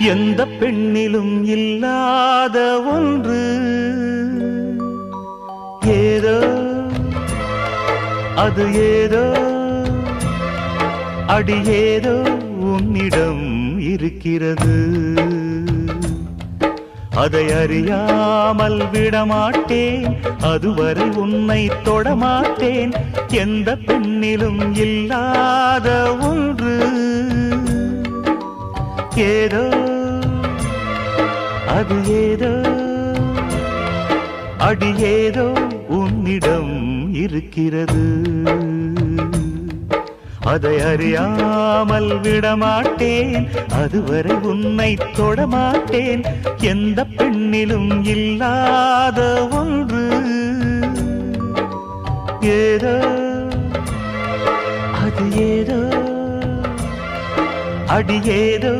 எந்த பெண்ணிலும் இல்லாத ஒன்று ஏதோ அது ஏதோ அடி ஏதோ உன்னிடம் இருக்கிறது. அதை அறியாமல் விடமாட்டேன், அதுவரை உன்னை தொடமாட்டேன். எந்த பெண்ணிலும் இல்லாத ஒன்று ஏதோ அது ஏதோ அடி ஏதோ உன்னிடம் இருக்கிறது. அதை அறியாமல் விடமாட்டேன், அதுவரை உன்னை தொடமாட்டேன். எந்த பெண்ணிலும் இல்லாத ஒன்று ஏதோ அது ஏதோ அடி ஏதோ